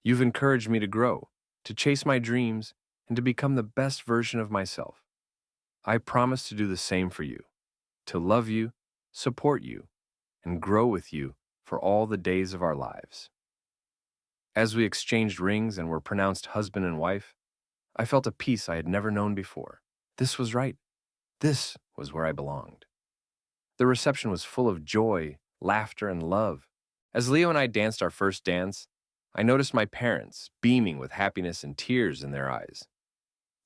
You've encouraged me to grow, to chase my dreams, and to become the best version of myself. I promise to do the same for you, to love you, support you, and grow with you for all the days of our lives. As we exchanged rings and were pronounced husband and wife, I felt a peace I had never known before. This was right. This was where I belonged. The reception was full of joy, laughter, and love. As Leo and I danced our first dance, I noticed my parents beaming with happiness and tears in their eyes.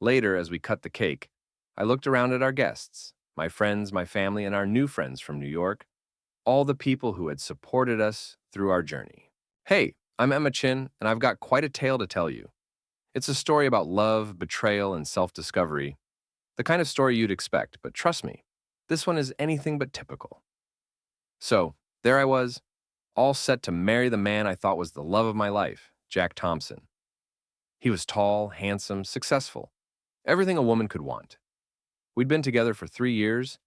Later, as we cut the cake, I looked around at our guests, my friends, my family, and our new friends from New York, all the people who had supported us through our journey. Hey, I'm Emma Chin, and I've got quite a tale to tell you. It's a story about love, betrayal, and self-discovery, the kind of story you'd expect, but trust me, this one is anything but typical. So, there I was, all set to marry the man I thought was the love of my life, Jack Thompson. He was tall, handsome, successful, everything a woman could want. We'd been together for 3 years,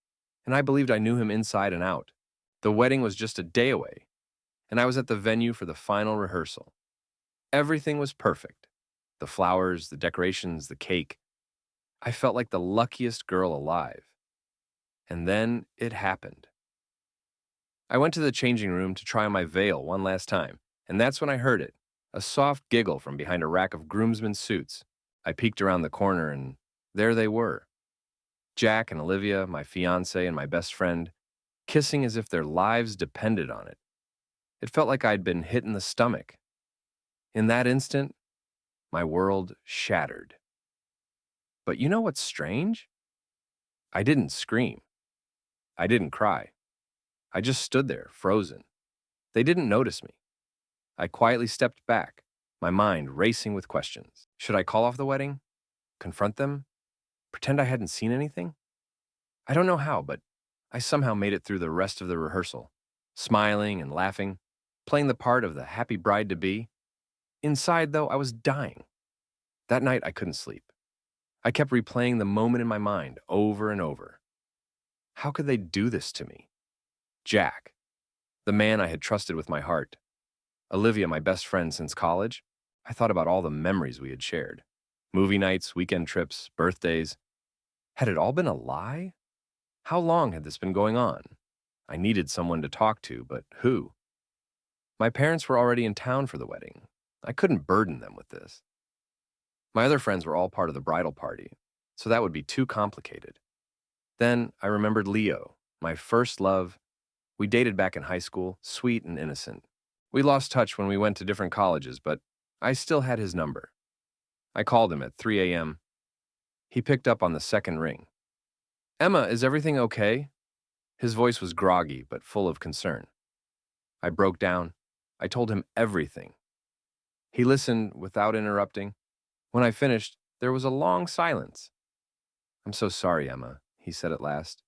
and I believed I knew him inside and out. The wedding was just a day away, and I was at the venue for the final rehearsal. Everything was perfect. The flowers, the decorations, the cake. I felt like the luckiest girl alive. And then it happened. I went to the changing room to try on my veil one last time, and that's when I heard it, a soft giggle from behind a rack of groomsmen's suits. I peeked around the corner, and there they were. Jack and Olivia, my fiancé and my best friend, kissing as if their lives depended on it. It felt like I'd been hit in the stomach. In that instant, my world shattered. But you know what's strange? I didn't scream. I didn't cry. I just stood there, frozen. They didn't notice me. I quietly stepped back, my mind racing with questions. Should I call off the wedding? Confront them? Pretend I hadn't seen anything? I don't know how, but I somehow made it through the rest of the rehearsal, smiling and laughing, playing the part of the happy bride-to-be. Inside, though, I was dying. That night, I couldn't sleep. I kept replaying the moment in my mind over and over. How could they do this to me? Jack, the man I had trusted with my heart. Olivia, my best friend since college. I thought about all the memories we had shared. Movie nights, weekend trips, birthdays. Had it all been a lie? How long had this been going on? I needed someone to talk to, but who? My parents were already in town for the wedding. I couldn't burden them with this. My other friends were all part of the bridal party, so that would be too complicated. Then I remembered Leo, my first love. We dated back in high school, sweet and innocent. We lost touch when we went to different colleges, but I still had his number. I called him at 3 a.m. He picked up on the second ring. Emma, is everything okay? His voice was groggy, but full of concern. I broke down. I told him everything. He listened without interrupting. When I finished, there was a long silence. I'm so sorry, Emma, he said at last.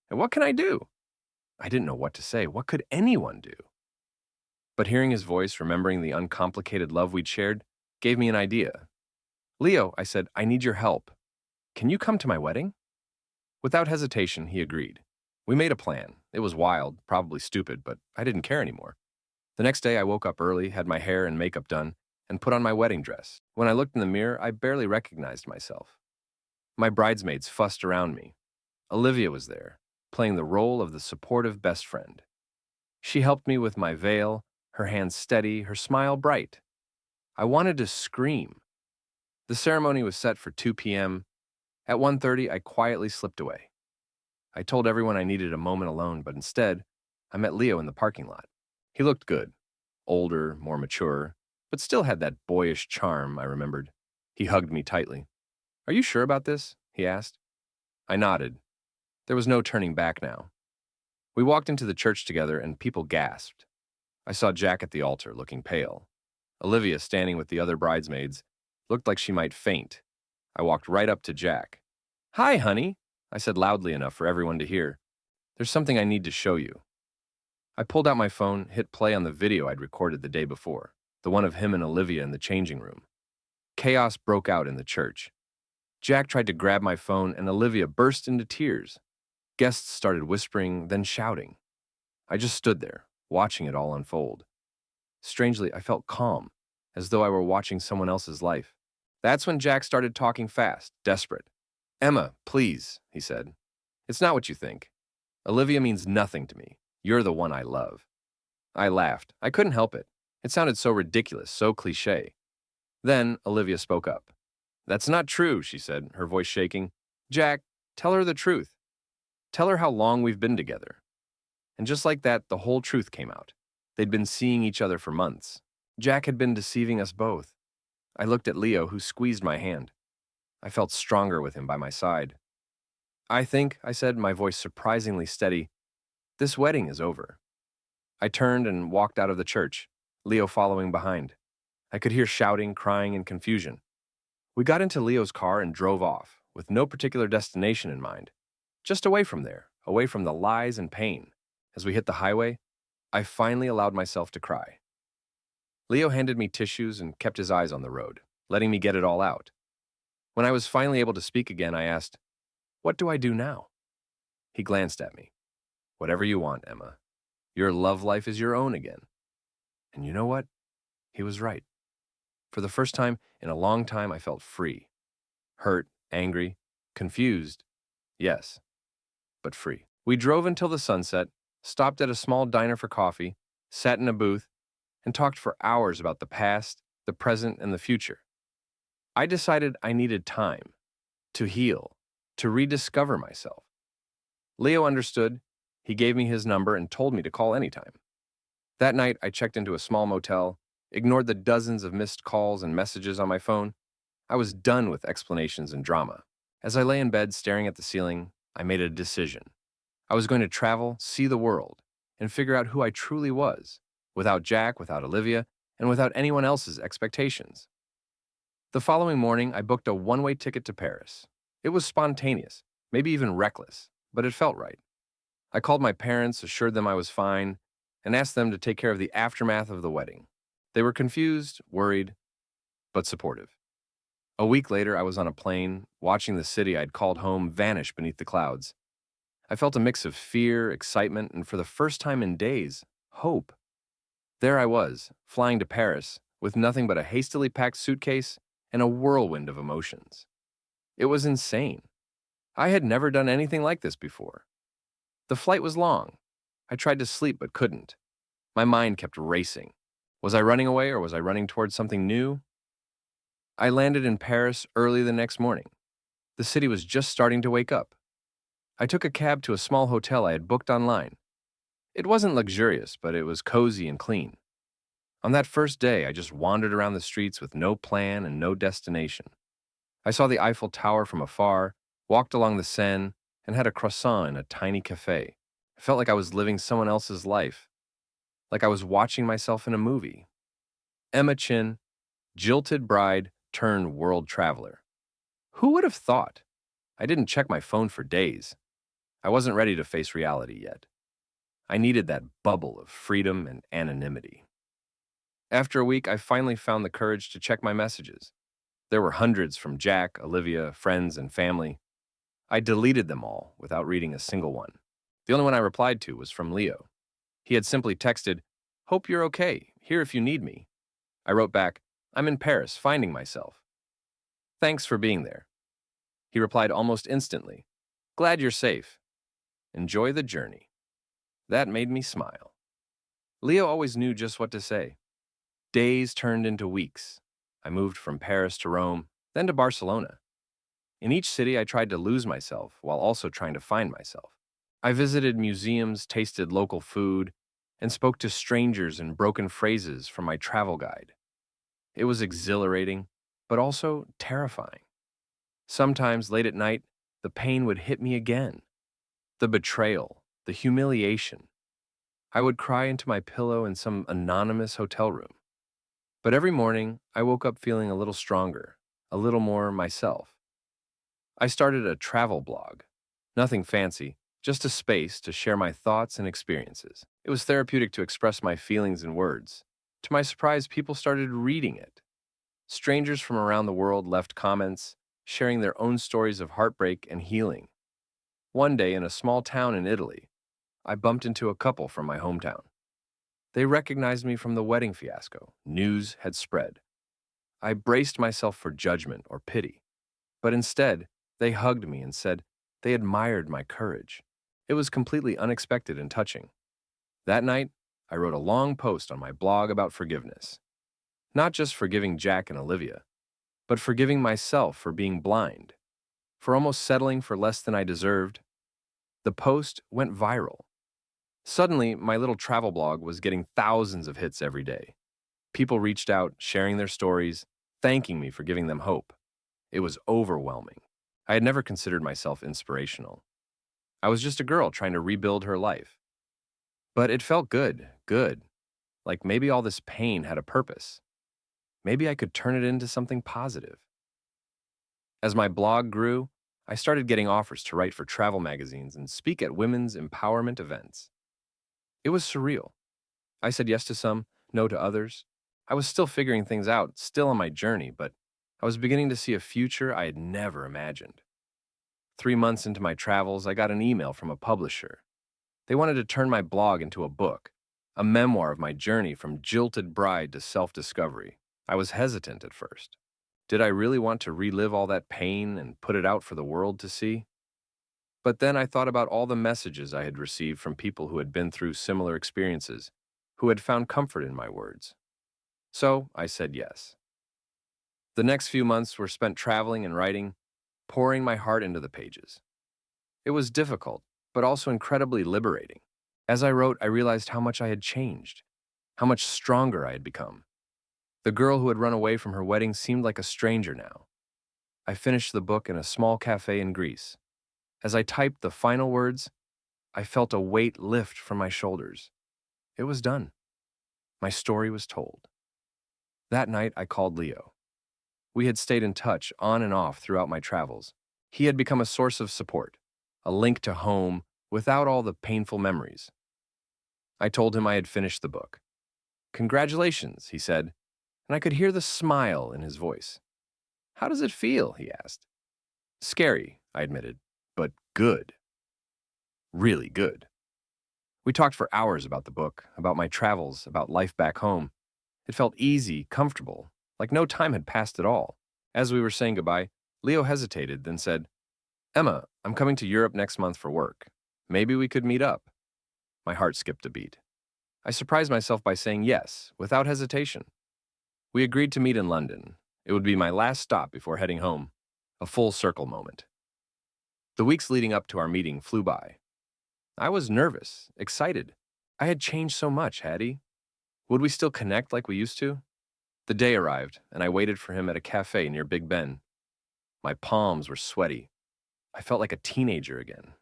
And what can I do? I didn't know what to say. What could anyone do? But hearing his voice, remembering the uncomplicated love we'd shared, gave me an idea. Leo, I said, I need your help. Can you come to my wedding? Without hesitation, he agreed. We made a plan. It was wild, probably stupid, but I didn't care anymore. The next day, I woke up early, had my hair and makeup done, and put on my wedding dress. When I looked in the mirror, I barely recognized myself. My bridesmaids fussed around me. Olivia was there, playing the role of the supportive best friend. She helped me with my veil, her hands steady, her smile bright. I wanted to scream. The ceremony was set for 2 p.m. At 1:30, I quietly slipped away. I told everyone I needed a moment alone, but instead, I met Leo in the parking lot. He looked good, older, more mature, but still had that boyish charm, I remembered. He hugged me tightly. Are you sure about this? He asked. I nodded. There was no turning back now. We walked into the church together, and people gasped. I saw Jack at the altar, looking pale. Olivia, standing with the other bridesmaids, looked like she might faint. I walked right up to Jack. Hi, honey, I said loudly enough for everyone to hear. There's something I need to show you. I pulled out my phone, hit play on the video I'd recorded the day before, the one of him and Olivia in the changing room. Chaos broke out in the church. Jack tried to grab my phone, and Olivia burst into tears. Guests started whispering, then shouting. I just stood there, watching it all unfold. Strangely, I felt calm, as though I were watching someone else's life. That's when Jack started talking fast, desperate. "Emma, please," he said. "It's not what you think. Olivia means nothing to me. You're the one I love." I laughed. I couldn't help it. It sounded so ridiculous, so cliché. Then Olivia spoke up. "That's not true," she said, her voice shaking. "Jack, tell her the truth. Tell her how long we've been together." And just like that, the whole truth came out. They'd been seeing each other for months. Jack had been deceiving us both. I looked at Leo, who squeezed my hand. I felt stronger with him by my side. "I think," I said, my voice surprisingly steady, "this wedding is over." I turned and walked out of the church, Leo following behind. I could hear shouting, crying, and confusion. We got into Leo's car and drove off, with no particular destination in mind. Just away from there, away from the lies and pain. As we hit the highway, I finally allowed myself to cry. Leo handed me tissues and kept his eyes on the road, letting me get it all out. When I was finally able to speak again, I asked, "What do I do now?" He glanced at me. "Whatever you want, Emma. Your love life is your own again." And you know what? He was right. For the first time in a long time, I felt free. Hurt, angry, confused. Yes, but free. We drove until the sunset, stopped at a small diner for coffee, sat in a booth, and talked for hours about the past, the present, and the future. I decided I needed time to heal, to rediscover myself. Leo understood. He gave me his number and told me to call anytime. That night, I checked into a small motel, ignored the dozens of missed calls and messages on my phone. I was done with explanations and drama. As I lay in bed staring at the ceiling, I made a decision. I was going to travel, see the world, and figure out who I truly was, without Jack, without Olivia, and without anyone else's expectations. The following morning, I booked a one-way ticket to Paris. It was spontaneous, maybe even reckless, but it felt right. I called my parents, assured them I was fine, and asked them to take care of the aftermath of the wedding. They were confused, worried, but supportive. A week later, I was on a plane, watching the city I'd called home vanish beneath the clouds. I felt a mix of fear, excitement, and for the first time in days, hope. There I was, flying to Paris, with nothing but a hastily packed suitcase and a whirlwind of emotions. It was insane. I had never done anything like this before. The flight was long. I tried to sleep but couldn't. My mind kept racing. Was I running away or was I running towards something new? I landed in Paris early the next morning. The city was just starting to wake up. I took a cab to a small hotel I had booked online. It wasn't luxurious, but it was cozy and clean. On that first day, I just wandered around the streets with no plan and no destination. I saw the Eiffel Tower from afar, walked along the Seine, and had a croissant in a tiny cafe. I felt like I was living someone else's life, like I was watching myself in a movie. Emma Chin, jilted bride turned world traveler. Who would have thought? I didn't check my phone for days. I wasn't ready to face reality yet. I needed that bubble of freedom and anonymity. After a week, I finally found the courage to check my messages. There were hundreds from Jack, Olivia, friends, and family. I deleted them all without reading a single one. The only one I replied to was from Leo. He had simply texted, "Hope you're okay, here if you need me." I wrote back, "I'm in Paris, finding myself. Thanks for being there." He replied almost instantly, "Glad you're safe. Enjoy the journey." That made me smile. Leo always knew just what to say. Days turned into weeks. I moved from Paris to Rome, then to Barcelona. In each city, I tried to lose myself while also trying to find myself. I visited museums, tasted local food, and spoke to strangers in broken phrases from my travel guide. It was exhilarating, but also terrifying. Sometimes, late at night, the pain would hit me again. The betrayal, the humiliation. I would cry into my pillow in some anonymous hotel room. But every morning, I woke up feeling a little stronger, a little more myself. I started a travel blog. Nothing fancy, just a space to share my thoughts and experiences. It was therapeutic to express my feelings in words. To my surprise, people started reading it. Strangers from around the world left comments, sharing their own stories of heartbreak and healing. One day, in a small town in Italy, I bumped into a couple from my hometown. They recognized me from the wedding fiasco. News had spread. I braced myself for judgment or pity, but instead, they hugged me and said they admired my courage. It was completely unexpected and touching. That night, I wrote a long post on my blog about forgiveness. Not just forgiving Jack and Olivia, but forgiving myself for being blind, for almost settling for less than I deserved. The post went viral. Suddenly, my little travel blog was getting thousands of hits every day. People reached out, sharing their stories, thanking me for giving them hope. It was overwhelming. I had never considered myself inspirational. I was just a girl trying to rebuild her life. But it felt good, like maybe all this pain had a purpose. Maybe I could turn it into something positive. As my blog grew, I started getting offers to write for travel magazines and speak at women's empowerment events. It was surreal. I said yes to some, no to others. I was still figuring things out, still on my journey, but I was beginning to see a future I had never imagined. 3 months into my travels, I got an email from a publisher. They wanted to turn my blog into a book, a memoir of my journey from jilted bride to self-discovery. I was hesitant at first. Did I really want to relive all that pain and put it out for the world to see? But then I thought about all the messages I had received from people who had been through similar experiences, who had found comfort in my words. So I said yes. The next few months were spent traveling and writing, pouring my heart into the pages. It was difficult, but also incredibly liberating. As I wrote, I realized how much I had changed, how much stronger I had become. The girl who had run away from her wedding seemed like a stranger now. I finished the book in a small cafe in Greece. As I typed the final words, I felt a weight lift from my shoulders. It was done. My story was told. That night, I called Leo. We had stayed in touch on and off throughout my travels. He had become a source of support, a link to home without all the painful memories. I told him I had finished the book. "Congratulations," he said, and I could hear the smile in his voice. "How does it feel?" he asked. "Scary," I admitted, "but good. Really good." We talked for hours about the book, about my travels, about life back home. It felt easy, comfortable, like no time had passed at all. As we were saying goodbye, Leo hesitated, then said, "Emma, I'm coming to Europe next month for work. Maybe we could meet up." My heart skipped a beat. I surprised myself by saying yes, without hesitation. We agreed to meet in London. It would be my last stop before heading home. A full circle moment. The weeks leading up to our meeting flew by. I was nervous, excited. I had changed so much, had he? Would we still connect like we used to? The day arrived, and I waited for him at a cafe near Big Ben. My palms were sweaty. I felt like a teenager again.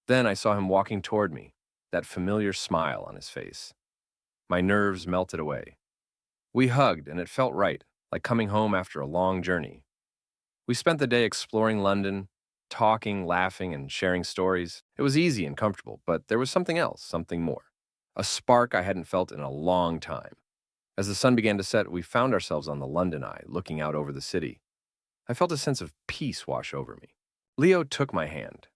Then I saw him walking toward me, that familiar smile on his face. My nerves melted away. We hugged, and it felt right, like coming home after a long journey. We spent the day exploring London, talking, laughing, and sharing stories. It was easy and comfortable, but there was something else, something more. A spark I hadn't felt in a long time. As the sun began to set, we found ourselves on the London Eye, looking out over the city. I felt a sense of peace wash over me. Leo took my hand.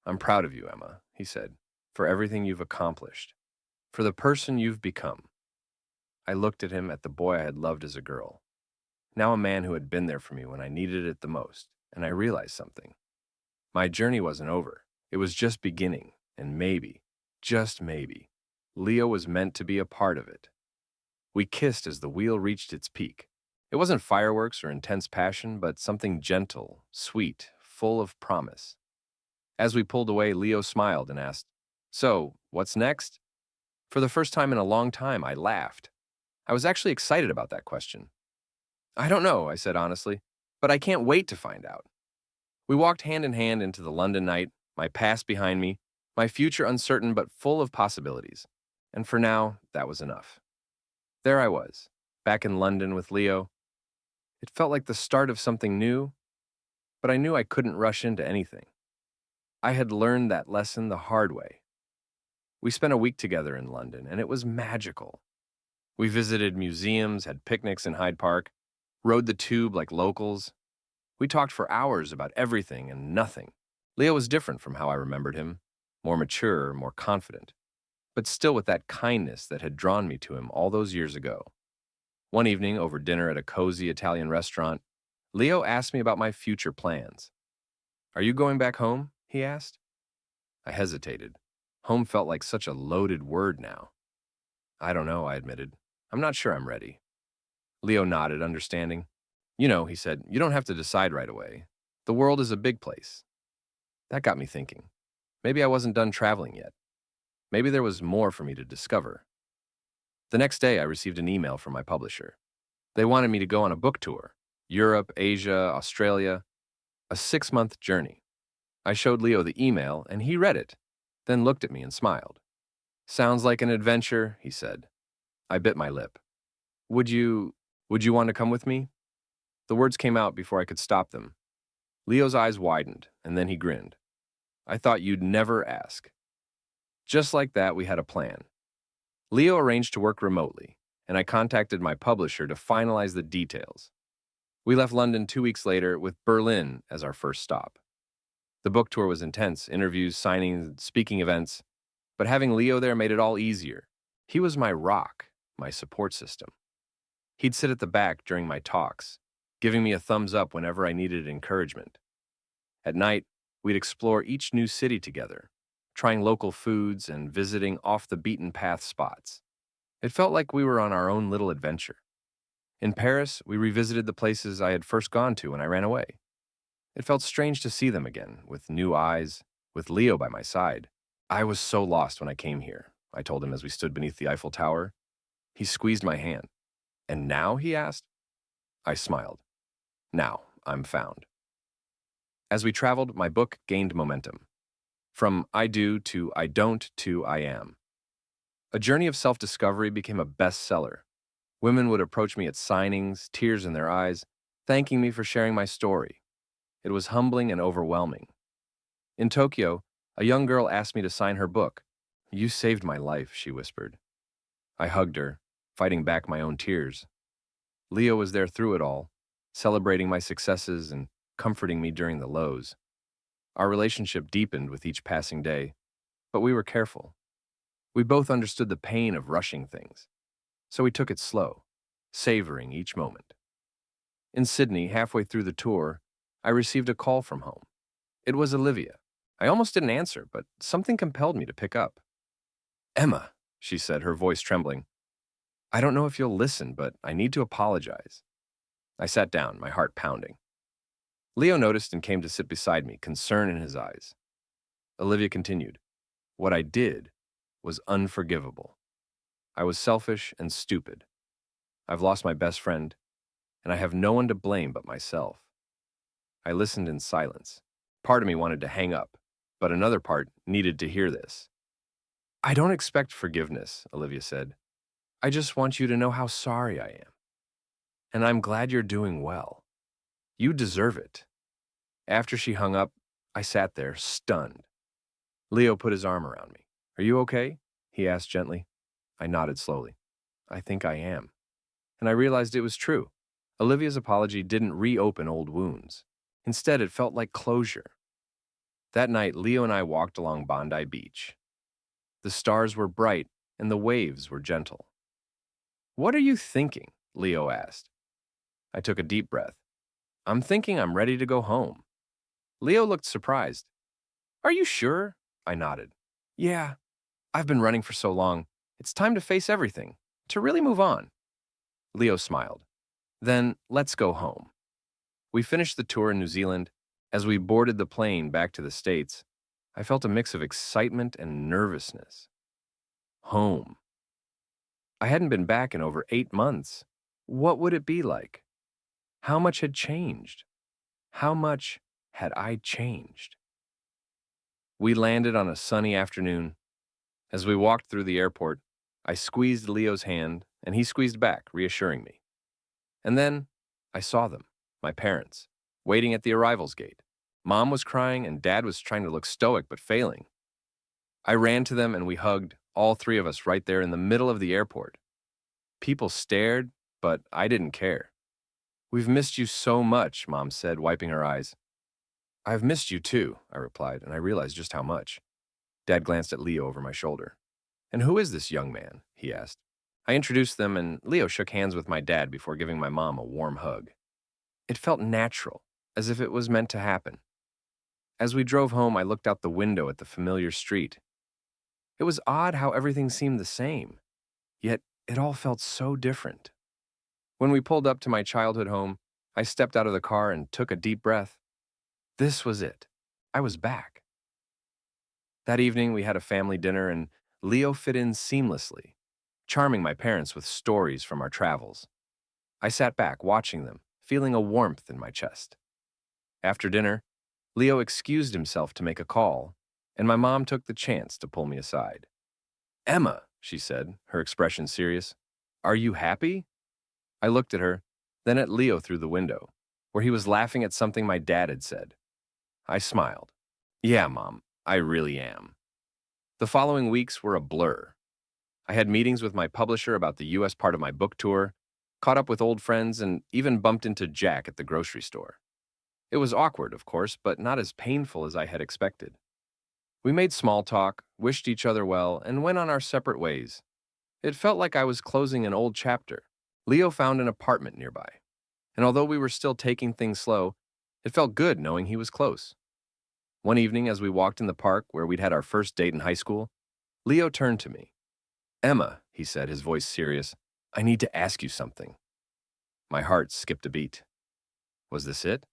"I'm proud of you, Emma," he said, "for everything you've accomplished, for the person you've become." I looked at him, at the boy I had loved as a girl. Now a man who had been there for me when I needed it the most, and I realized something. My journey wasn't over. It was just beginning, and maybe, just maybe, Leo was meant to be a part of it. We kissed as the wheel reached its peak. It wasn't fireworks or intense passion, but something gentle, sweet, full of promise. As we pulled away, Leo smiled and asked, "So, what's next?" For the first time in a long time, I laughed. I was actually excited about that question. "I don't know," I said honestly, "but I can't wait to find out." We walked hand in hand into the London night, my past behind me, my future uncertain but full of possibilities. And for now, that was enough. There I was, back in London with Leo. It felt like the start of something new, but I knew I couldn't rush into anything. I had learned that lesson the hard way. We spent a week together in London, and it was magical. We visited museums, had picnics in Hyde Park, rode the tube like locals. We talked for hours about everything and nothing. Leo was different from how I remembered him, more mature, more confident, but still with that kindness that had drawn me to him all those years ago. One evening, over dinner at a cozy Italian restaurant, Leo asked me about my future plans. Are you going back home? He asked. I hesitated. Home felt like such a loaded word now. I don't know, I admitted. I'm not sure I'm ready. Leo nodded, understanding. You know, he said, you don't have to decide right away. The world is a big place. That got me thinking. Maybe I wasn't done traveling yet. Maybe there was more for me to discover. The next day, I received an email from my publisher. They wanted me to go on a book tour. Europe, Asia, Australia. A 6-month journey. I showed Leo the email, and he read it, then looked at me and smiled. Sounds like an adventure, he said. I bit my lip. Would you want to come with me? The words came out before I could stop them. Leo's eyes widened, and then he grinned. I thought you'd never ask. Just like that, we had a plan. Leo arranged to work remotely, and I contacted my publisher to finalize the details. We left London 2 weeks later with Berlin as our first stop. The book tour was intense, interviews, signings, speaking events, but having Leo there made it all easier. He was my rock, my support system. He'd sit at the back during my talks, giving me a thumbs up whenever I needed encouragement. At night, we'd explore each new city together, trying local foods and visiting off-the-beaten-path spots. It felt like we were on our own little adventure. In Paris, we revisited the places I had first gone to when I ran away. It felt strange to see them again, with new eyes, with Leo by my side. I was so lost when I came here, I told him as we stood beneath the Eiffel Tower. He squeezed my hand. And now, he asked? I smiled. Now, I'm found. As we traveled, my book gained momentum. From I do to I don't to I am. A journey of self-discovery became a bestseller. Women would approach me at signings, tears in their eyes, thanking me for sharing my story. It was humbling and overwhelming. In Tokyo, a young girl asked me to sign her book. You saved my life, she whispered. I hugged her, fighting back my own tears. Leo was there through it all, celebrating my successes and comforting me during the lows. Our relationship deepened with each passing day, but we were careful. We both understood the pain of rushing things, so we took it slow, savoring each moment. In Sydney, halfway through the tour, I received a call from home. It was Olivia. I almost didn't answer, but something compelled me to pick up. Emma, she said, her voice trembling. I don't know if you'll listen, but I need to apologize. I sat down, my heart pounding. Leo noticed and came to sit beside me, concern in his eyes. Olivia continued. What I did was unforgivable. I was selfish and stupid. I've lost my best friend, and I have no one to blame but myself. I listened in silence. Part of me wanted to hang up, but another part needed to hear this. I don't expect forgiveness, Olivia said. I just want you to know how sorry I am. And I'm glad you're doing well. You deserve it. After she hung up, I sat there, stunned. Leo put his arm around me. Are you okay? He asked gently. I nodded slowly. I think I am. And I realized it was true. Olivia's apology didn't reopen old wounds. Instead, it felt like closure. That night, Leo and I walked along Bondi Beach. The stars were bright and the waves were gentle. What are you thinking? Leo asked. I took a deep breath. I'm thinking I'm ready to go home. Leo looked surprised. Are you sure? I nodded. Yeah, I've been running for so long. It's time to face everything, to really move on. Leo smiled. Then let's go home. We finished the tour in New Zealand. As we boarded the plane back to the States, I felt a mix of excitement and nervousness. Home. I hadn't been back in over 8 months. What would it be like? How much had changed? How much had I changed? We landed on a sunny afternoon. As we walked through the airport, I squeezed Leo's hand, and he squeezed back, reassuring me. And then I saw them, my parents, waiting at the arrivals gate. Mom was crying, and Dad was trying to look stoic but failing. I ran to them, and we hugged, all three of us right there in the middle of the airport. People stared, but I didn't care. We've missed you so much, Mom said, wiping her eyes. I've missed you too, I replied, and I realized just how much. Dad glanced at Leo over my shoulder. And who is this young man? He asked. I introduced them, and Leo shook hands with my dad before giving my mom a warm hug. It felt natural, as if it was meant to happen. As we drove home, I looked out the window at the familiar street. It was odd how everything seemed the same, yet it all felt so different. When we pulled up to my childhood home, I stepped out of the car and took a deep breath. This was it. I was back. That evening, we had a family dinner, and Leo fit in seamlessly, charming my parents with stories from our travels. I sat back, watching them, feeling a warmth in my chest. After dinner, Leo excused himself to make a call, and my mom took the chance to pull me aside. "Emma," she said, her expression serious, "are you happy?" I looked at her, then at Leo through the window, where he was laughing at something my dad had said. I smiled. "Yeah, Mom, I really am." The following weeks were a blur. I had meetings with my publisher about the US part of my book tour, caught up with old friends, and even bumped into Jack at the grocery store. It was awkward, of course, but not as painful as I had expected. We made small talk, wished each other well, and went on our separate ways. It felt like I was closing an old chapter. Leo found an apartment nearby, and although we were still taking things slow, it felt good knowing he was close. One evening, as we walked in the park where we'd had our first date in high school, Leo turned to me. "Emma," he said, his voice serious, "I need to ask you something." My heart skipped a beat. Was this it?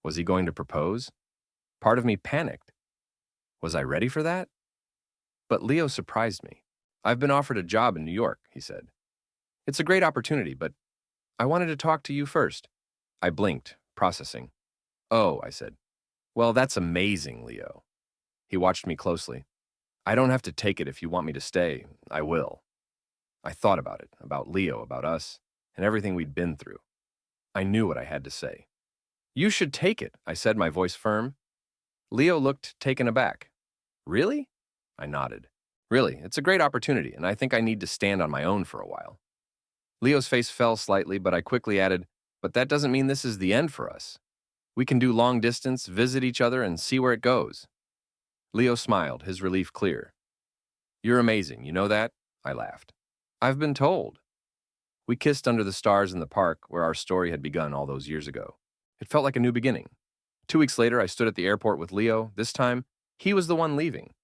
Was he going to propose? Part of me panicked. Was I ready for that? But Leo surprised me. "I've been offered a job in New York," he said. "It's a great opportunity, but I wanted to talk to you first." I blinked, processing. "Oh," I said. "Well, that's amazing, Leo." He watched me closely. "I don't have to take it if you want me to stay. I will." I thought about it, about Leo, about us, and everything we'd been through. I knew what I had to say. "You should take it," I said, my voice firm. Leo looked taken aback. "Really?" I nodded. "Really, it's a great opportunity, and I think I need to stand on my own for a while." Leo's face fell slightly, but I quickly added, "But that doesn't mean this is the end for us. We can do long distance, visit each other, and see where it goes." Leo smiled, his relief clear. "You're amazing, you know that?" I laughed. "I've been told." We kissed under the stars in the park where our story had begun all those years ago. It felt like a new beginning. 2 weeks later, I stood at the airport with Leo. This time, he was the one leaving.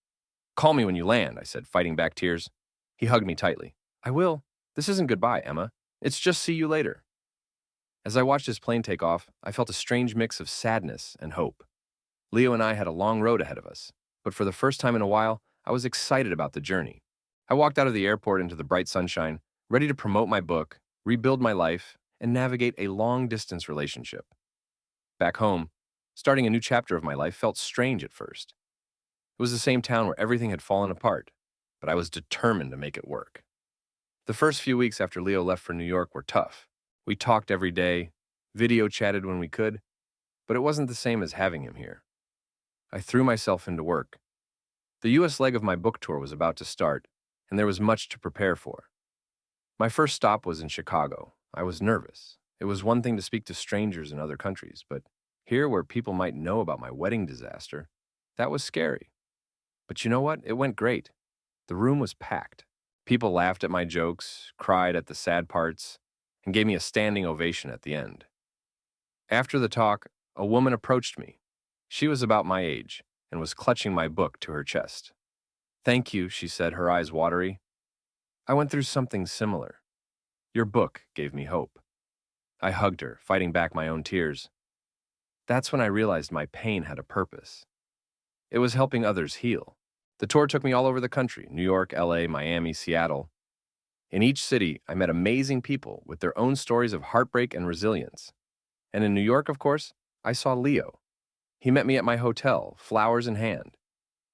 "Call me when you land," I said, fighting back tears. He hugged me tightly. "I will. This isn't goodbye, Emma. It's just see you later." As I watched his plane take off, I felt a strange mix of sadness and hope. Leo and I had a long road ahead of us, but for the first time in a while, I was excited about the journey. I walked out of the airport into the bright sunshine, ready to promote my book, rebuild my life, and navigate a long-distance relationship. Back home, starting a new chapter of my life felt strange at first. It was the same town where everything had fallen apart, but I was determined to make it work. The first few weeks after Leo left for New York were tough. We talked every day, video chatted when we could, but it wasn't the same as having him here. I threw myself into work. The US leg of my book tour was about to start, and there was much to prepare for. My first stop was in Chicago. I was nervous. It was one thing to speak to strangers in other countries, but here, where people might know about my wedding disaster, that was scary. But you know what? It went great. The room was packed. People laughed at my jokes, cried at the sad parts, and gave me a standing ovation at the end. After the talk, a woman approached me. She was about my age and was clutching my book to her chest. "Thank you," she said, her eyes watery. "I went through something similar. Your book gave me hope." I hugged her, fighting back my own tears. That's when I realized my pain had a purpose. It was helping others heal. The tour took me all over the country: New York, LA, Miami, Seattle. In each city, I met amazing people with their own stories of heartbreak and resilience. And in New York, of course, I saw Leo. He met me at my hotel, flowers in hand.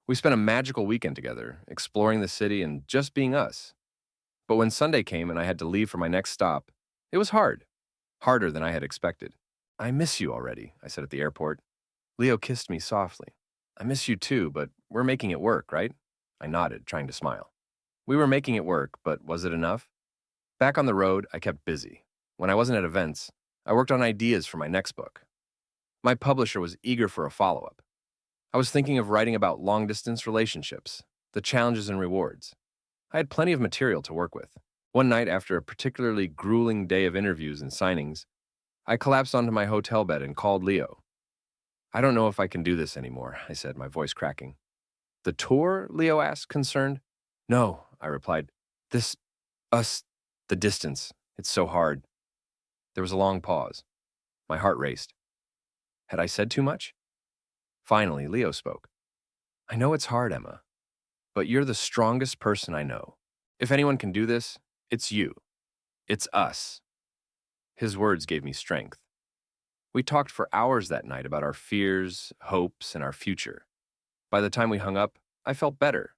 We spent a magical weekend together, exploring the city and just being us. But when Sunday came and I had to leave for my next stop, it was hard. Harder than I had expected. "I miss you already," I said at the airport. Leo kissed me softly. "I miss you too, but we're making it work, right?" I nodded, trying to smile. We were making it work, but was it enough? Back on the road, I kept busy. When I wasn't at events, I worked on ideas for my next book. My publisher was eager for a follow-up. I was thinking of writing about long-distance relationships, the challenges and rewards. I had plenty of material to work with. One night, after a particularly grueling day of interviews and signings, I collapsed onto my hotel bed and called Leo. I don't know if I can do this anymore, I said, my voice cracking. The tour? Leo asked, concerned. No, I replied. This, us, the distance. It's so hard. There was a long pause. My heart raced. Had I said too much? Finally, Leo spoke. I know it's hard, Emma, but you're the strongest person I know. If anyone can do this, it's you. It's us. His words gave me strength. We talked for hours that night about our fears, hopes, and our future. By the time we hung up, I felt better.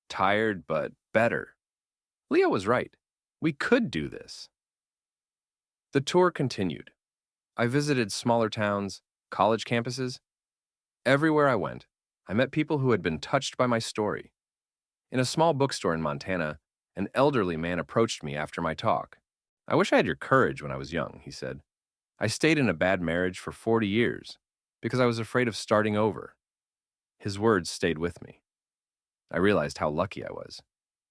Tired, but better. Leo was right. We could do this. The tour continued. I visited smaller towns, college campuses. Everywhere I went, I met people who had been touched by my story. In a small bookstore in Montana, an elderly man approached me after my talk. I wish I had your courage when I was young, he said. I stayed in a bad marriage for 40 years because I was afraid of starting over. His words stayed with me. I realized how lucky I was.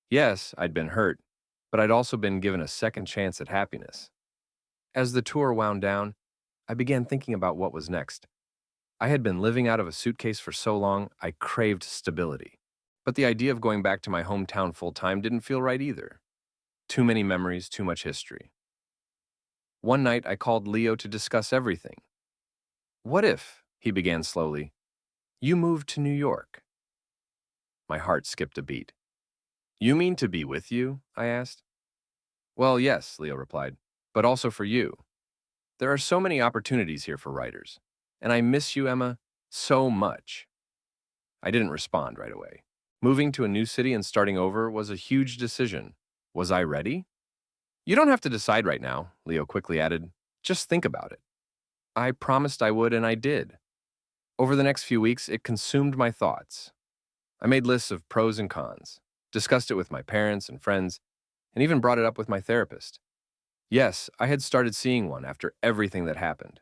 Yes, I'd been hurt, but I'd also been given a second chance at happiness. As the tour wound down, I began thinking about what was next. I had been living out of a suitcase for so long, I craved stability. But the idea of going back to my hometown full-time didn't feel right either. Too many memories, too much history. One night, I called Leo to discuss everything. What if, he began slowly, you moved to New York? My heart skipped a beat. You mean to be with you? I asked. Well, yes, Leo replied, but also for you. There are so many opportunities here for writers, and I miss you, Emma, so much. I didn't respond right away. Moving to a new city and starting over was a huge decision. Was I ready? You don't have to decide right now, Leo quickly added. Just think about it. I promised I would, and I did. Over the next few weeks, it consumed my thoughts. I made lists of pros and cons, discussed it with my parents and friends, and even brought it up with my therapist. Yes, I had started seeing one after everything that happened.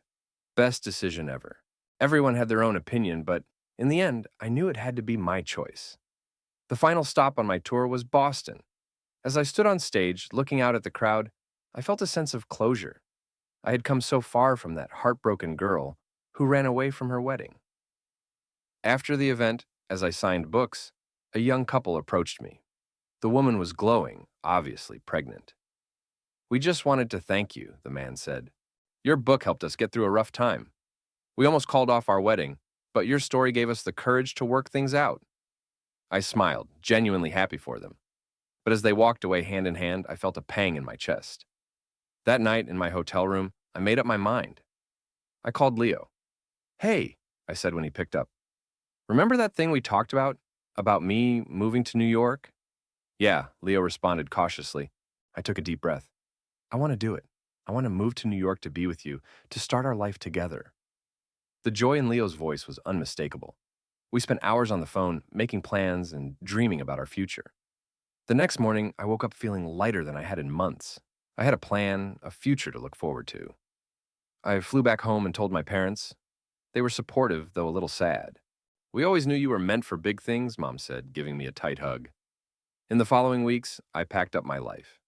Best decision ever. Everyone had their own opinion, but in the end, I knew it had to be my choice. The final stop on my tour was Boston. As I stood on stage, looking out at the crowd, I felt a sense of closure. I had come so far from that heartbroken girl who ran away from her wedding. After the event, as I signed books, a young couple approached me. The woman was glowing, obviously pregnant. We just wanted to thank you, the man said. Your book helped us get through a rough time. We almost called off our wedding, but your story gave us the courage to work things out. I smiled, genuinely happy for them. But as they walked away hand in hand, I felt a pang in my chest. That night in my hotel room, I made up my mind. I called Leo. Hey, I said when he picked up. Remember that thing we talked about? About me moving to New York? Yeah, Leo responded cautiously. I took a deep breath. I want to do it. I want to move to New York to be with you, to start our life together. The joy in Leo's voice was unmistakable. We spent hours on the phone, making plans and dreaming about our future. The next morning, I woke up feeling lighter than I had in months. I had a plan, a future to look forward to. I flew back home and told my parents. They were supportive, though a little sad. We always knew you were meant for big things, Mom said, giving me a tight hug. In the following weeks, I packed up my life.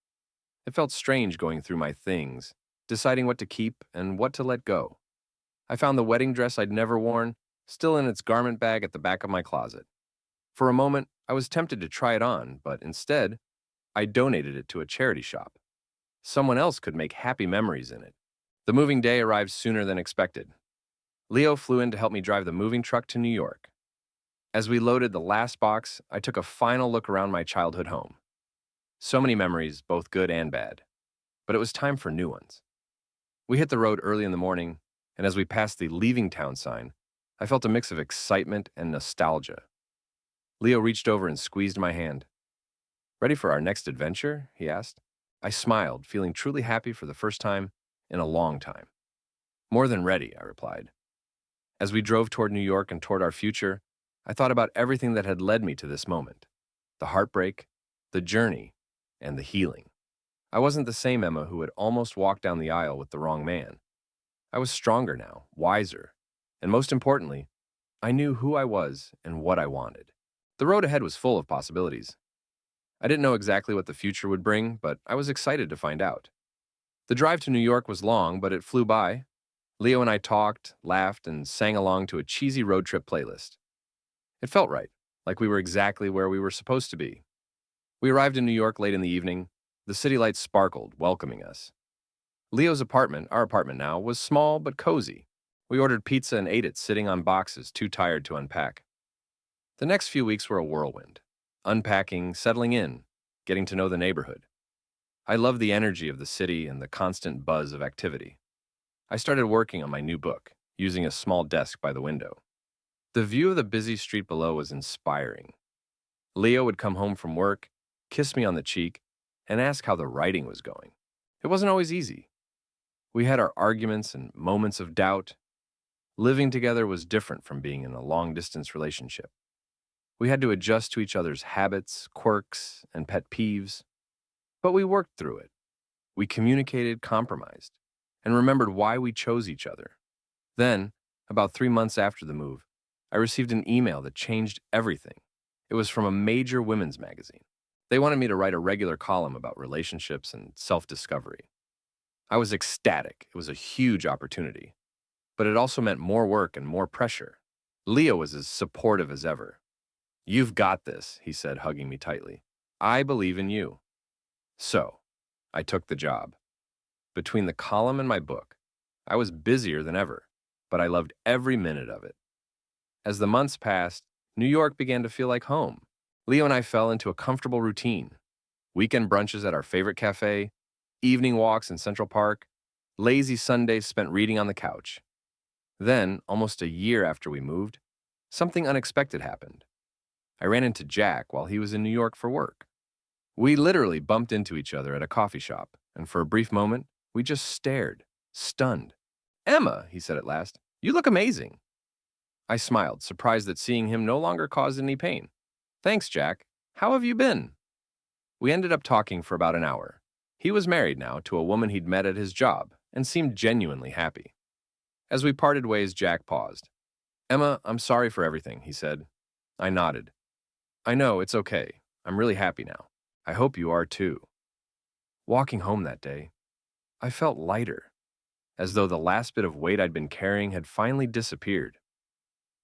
It felt strange going through my things, deciding what to keep and what to let go. I found the wedding dress I'd never worn, still in its garment bag at the back of my closet. For a moment, I was tempted to try it on, but instead, I donated it to a charity shop. Someone else could make happy memories in it. The moving day arrived sooner than expected. Leo flew in to help me drive the moving truck to New York. As we loaded the last box, I took a final look around my childhood home. So many memories, both good and bad. But it was time for new ones. We hit the road early in the morning, and as we passed the leaving town sign, I felt a mix of excitement and nostalgia. Leo reached over and squeezed my hand. Ready for our next adventure? He asked. I smiled, feeling truly happy for the first time in a long time. More than ready, I replied. As we drove toward New York and toward our future, I thought about everything that had led me to this moment. The heartbreak, the journey, and the healing. I wasn't the same Emma who had almost walked down the aisle with the wrong man. I was stronger now, wiser, and most importantly, I knew who I was and what I wanted. The road ahead was full of possibilities. I didn't know exactly what the future would bring, but I was excited to find out. The drive to New York was long, but it flew by. Leo and I talked, laughed, and sang along to a cheesy road trip playlist. It felt right, like we were exactly where we were supposed to be. We arrived in New York late in the evening. The city lights sparkled, welcoming us. Leo's apartment, our apartment now, was small but cozy. We ordered pizza and ate it sitting on boxes, too tired to unpack. The next few weeks were a whirlwind. Unpacking, settling in, getting to know the neighborhood. I loved the energy of the city and the constant buzz of activity. I started working on my new book, using a small desk by the window. The view of the busy street below was inspiring. Leo would come home from work, kiss me on the cheek, and ask how the writing was going. It wasn't always easy. We had our arguments and moments of doubt. Living together was different from being in a long-distance relationship. We had to adjust to each other's habits, quirks, and pet peeves. But we worked through it. We communicated, compromised, and remembered why we chose each other. Then, about 3 months after the move, I received an email that changed everything. It was from a major women's magazine. They wanted me to write a regular column about relationships and self-discovery. I was ecstatic. It was a huge opportunity. But it also meant more work and more pressure. Leo was as supportive as ever. "You've got this," he said, hugging me tightly. "I believe in you." So, I took the job. Between the column and my book, I was busier than ever, but I loved every minute of it. As the months passed, New York began to feel like home. Leo and I fell into a comfortable routine. Weekend brunches at our favorite cafe, evening walks in Central Park, lazy Sundays spent reading on the couch. Then, almost a year after we moved, something unexpected happened. I ran into Jack while he was in New York for work. We literally bumped into each other at a coffee shop, and for a brief moment, we just stared, stunned. "Emma," he said at last, "you look amazing." I smiled, surprised that seeing him no longer caused any pain. "Thanks, Jack. How have you been?" We ended up talking for about an hour. He was married now to a woman he'd met at his job and seemed genuinely happy. As we parted ways, Jack paused. "Emma, I'm sorry for everything," he said. I nodded. "I know, it's okay. I'm really happy now. I hope you are too." Walking home that day, I felt lighter, as though the last bit of weight I'd been carrying had finally disappeared.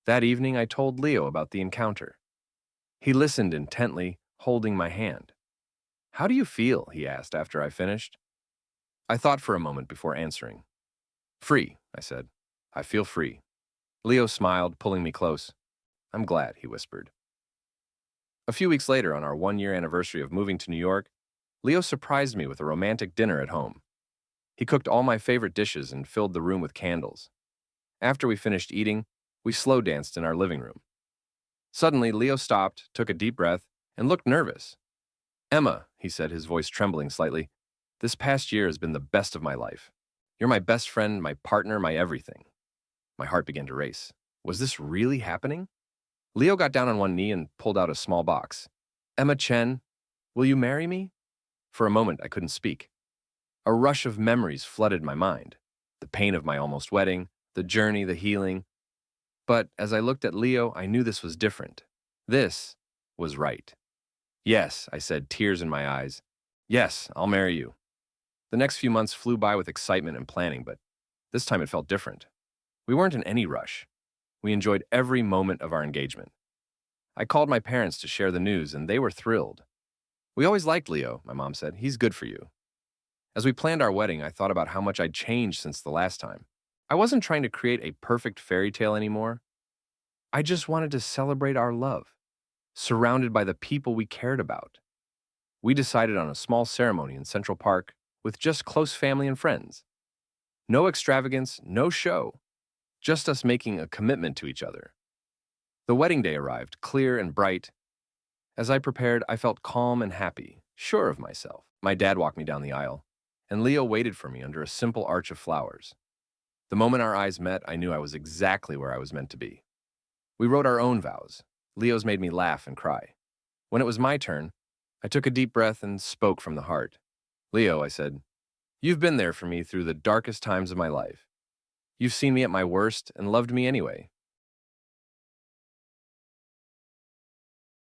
That evening, I told Leo about the encounter. He listened intently, holding my hand. "How do you feel?" he asked after I finished. I thought for a moment before answering. "Free," I said. "I feel free." Leo smiled, pulling me close. "I'm glad," he whispered. A few weeks later, on our 1-year anniversary of moving to New York, Leo surprised me with a romantic dinner at home. He cooked all my favorite dishes and filled the room with candles. After we finished eating, we slow danced in our living room. Suddenly, Leo stopped, took a deep breath, and looked nervous. "Emma," he said, his voice trembling slightly, "this past year has been the best of my life. You're my best friend, my partner, my everything." My heart began to race. Was this really happening? Leo got down on one knee and pulled out a small box. "Emma Chen, will you marry me?" For a moment, I couldn't speak. A rush of memories flooded my mind. The pain of my almost wedding, the journey, the healing. But as I looked at Leo, I knew this was different. This was right. "Yes," I said, tears in my eyes. "Yes, I'll marry you." The next few months flew by with excitement and planning, but this time it felt different. We weren't in any rush. We enjoyed every moment of our engagement. I called my parents to share the news, and they were thrilled. "We always liked Leo," my mom said. "He's good for you." As we planned our wedding, I thought about how much I'd changed since the last time. I wasn't trying to create a perfect fairy tale anymore. I just wanted to celebrate our love, surrounded by the people we cared about. We decided on a small ceremony in Central Park with just close family and friends. No extravagance, no show, just us making a commitment to each other. The wedding day arrived, clear and bright. As I prepared, I felt calm and happy, sure of myself. My dad walked me down the aisle, and Leo waited for me under a simple arch of flowers. The moment our eyes met, I knew I was exactly where I was meant to be. We wrote our own vows. Leo's made me laugh and cry. When it was my turn, I took a deep breath and spoke from the heart. "Leo," I said, "you've been there for me through the darkest times of my life. You've seen me at my worst and loved me anyway.